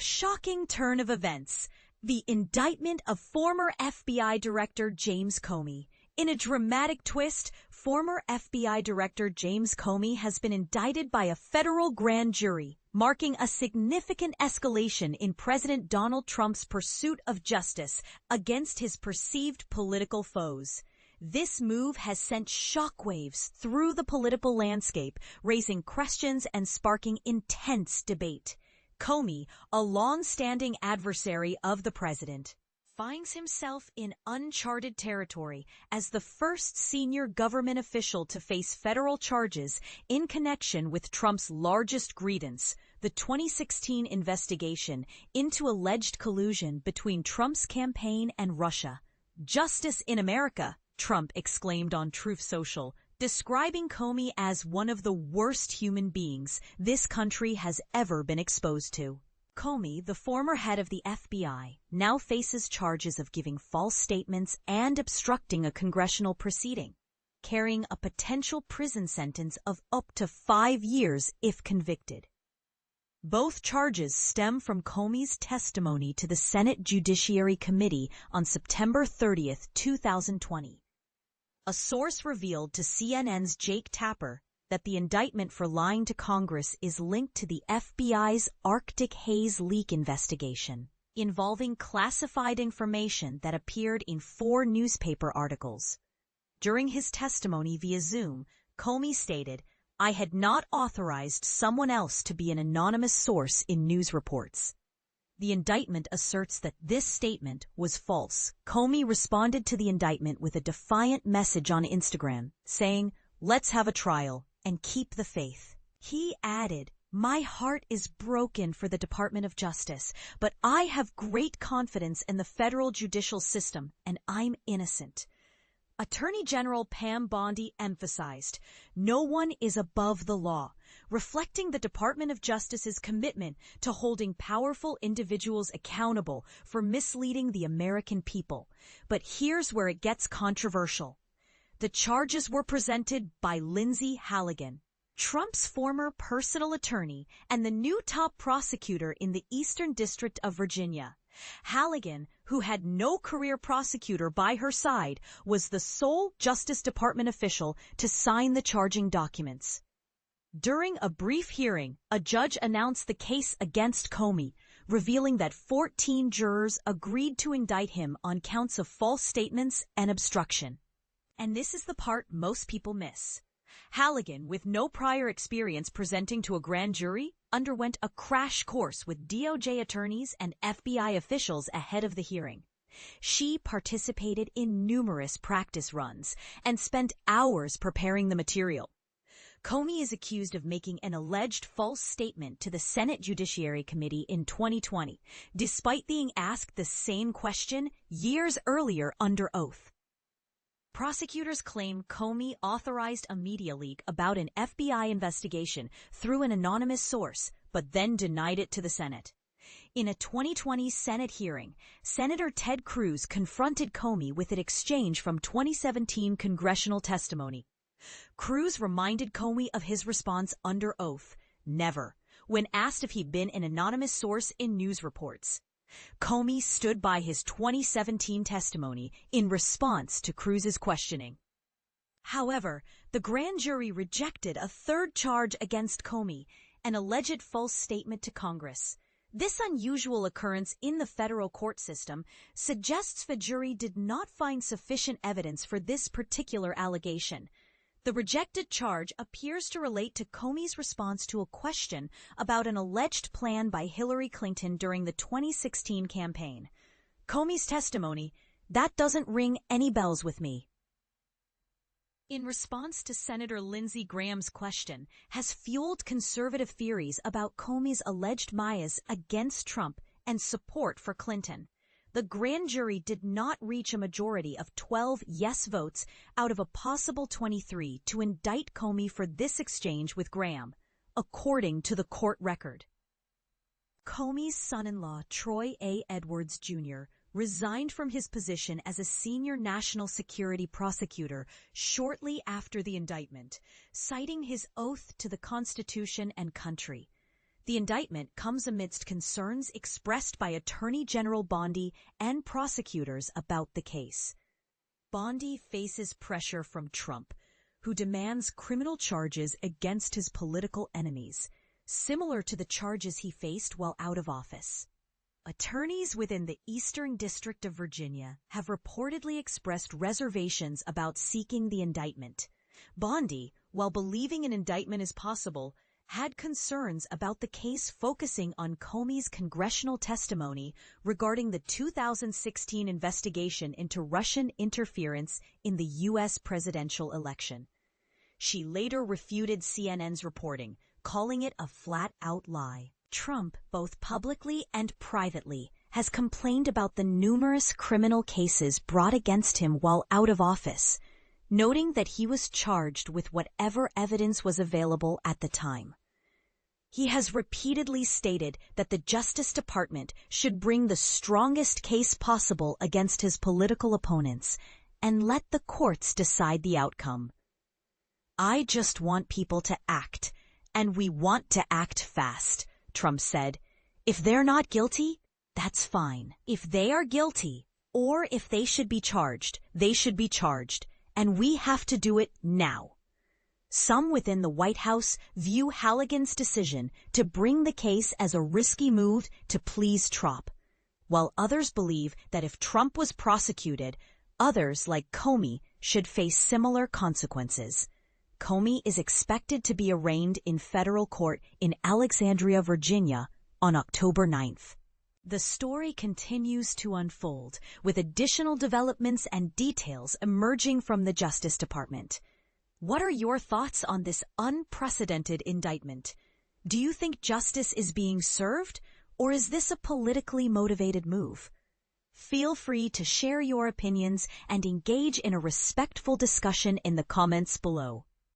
shocking turn of events. The indictment of former FBI Director James Comey. In a dramatic twist, former FBI Director James Comey has been indicted by a federal grand jury, marking a significant escalation in President Donald Trump's pursuit of justice against his perceived political foes. This move has sent shockwaves through the political landscape, raising questions and sparking intense debate. Comey, a long-standing adversary of the president, finds himself in uncharted territory as the first senior government official to face federal charges in connection with Trump's largest grievance, the 2016 investigation into alleged collusion between Trump's campaign and Russia. "Justice in America," Trump exclaimed on Truth Social, describing Comey as one of the worst human beings this country has ever been exposed to. Comey, the former head of the FBI, now faces charges of giving false statements and obstructing a congressional proceeding, carrying a potential prison sentence of up to 5 years if convicted. Both charges stem from Comey's testimony to the Senate Judiciary Committee on September 30, 2020. A source revealed to CNN's Jake Tapper that the indictment for lying to Congress is linked to the FBI's Arctic Haze leak investigation, involving classified information that appeared in 4 newspaper articles. During his testimony via Zoom, Comey stated, "I had not authorized someone else to be an anonymous source in news reports." The indictment asserts that this statement was false. Comey responded to the indictment with a defiant message on Instagram, saying, "Let's have a trial and keep the faith." He added, "My heart is broken for the Department of Justice, but I have great confidence in the federal judicial system, and I'm innocent." Attorney General Pam Bondi emphasized, "No one is above the law," reflecting the Department of Justice's commitment to holding powerful individuals accountable for misleading the American people. But here's where it gets controversial. The charges were presented by Lindsay Halligan, Trump's former personal attorney and the new top prosecutor in the Eastern District of Virginia. Halligan, who had no career prosecutor by her side, was the sole Justice Department official to sign the charging documents. During a brief hearing, a judge announced the case against Comey, revealing that 14 jurors agreed to indict him on counts of false statements and obstruction. And this is the part most people miss. Halligan, with no prior experience presenting to a grand jury, underwent a crash course with DOJ attorneys and FBI officials ahead of the hearing. She participated in numerous practice runs and spent hours preparing the material. Comey is accused of making an alleged false statement to the Senate Judiciary Committee in 2020, despite being asked the same question years earlier under oath. Prosecutors claim Comey authorized a media leak about an FBI investigation through an anonymous source, but then denied it to the Senate. In a 2020 Senate hearing, Senator Ted Cruz confronted Comey with an exchange from 2017 congressional testimony. Cruz reminded Comey of his response under oath, "Never," when asked if he'd been an anonymous source in news reports. Comey stood by his 2017 testimony in response to Cruz's questioning. However, the grand jury rejected a third charge against Comey, an alleged false statement to Congress. This unusual occurrence in the federal court system suggests the jury did not find sufficient evidence for this particular allegation. The rejected charge appears to relate to Comey's response to a question about an alleged plan by Hillary Clinton during the 2016 campaign. Comey's testimony, "That doesn't ring any bells with me." In response to Senator Lindsey Graham's question, has fueled conservative theories about Comey's alleged bias against Trump and support for Clinton. The grand jury did not reach a majority of 12 yes votes out of a possible 23 to indict Comey for this exchange with Graham, according to the court record. Comey's son-in-law, Troy A. Edwards, Jr., resigned from his position as a senior national security prosecutor shortly after the indictment, citing his oath to the Constitution and country. The indictment comes amidst concerns expressed by Attorney General Bondi and prosecutors about the case. Bondi faces pressure from Trump, who demands criminal charges against his political enemies, similar to the charges he faced while out of office. Attorneys within the Eastern District of Virginia have reportedly expressed reservations about seeking the indictment. Bondi, while believing an indictment is possible, had concerns about the case focusing on Comey's congressional testimony regarding the 2016 investigation into Russian interference in the U.S. presidential election. She later refuted CNN's reporting, calling it a flat-out lie. Trump, both publicly and privately, has complained about the numerous criminal cases brought against him while out of office, noting that he was charged with whatever evidence was available at the time. He has repeatedly stated that the Justice Department should bring the strongest case possible against his political opponents and let the courts decide the outcome. "I just want people to act, and we want to act fast," Trump said. "If they're not guilty, that's fine. If they are guilty, or if they should be charged, they should be charged, and we have to do it now." Some within the White House view Halligan's decision to bring the case as a risky move to please Trump, while others believe that if Trump was prosecuted, others like Comey should face similar consequences. Comey is expected to be arraigned in federal court in Alexandria, Virginia, on October 9th. The story continues to unfold, with additional developments and details emerging from the Justice Department. What are your thoughts on this unprecedented indictment? Do you think justice is being served, or is this a politically motivated move? Feel free to share your opinions and engage in a respectful discussion in the comments below.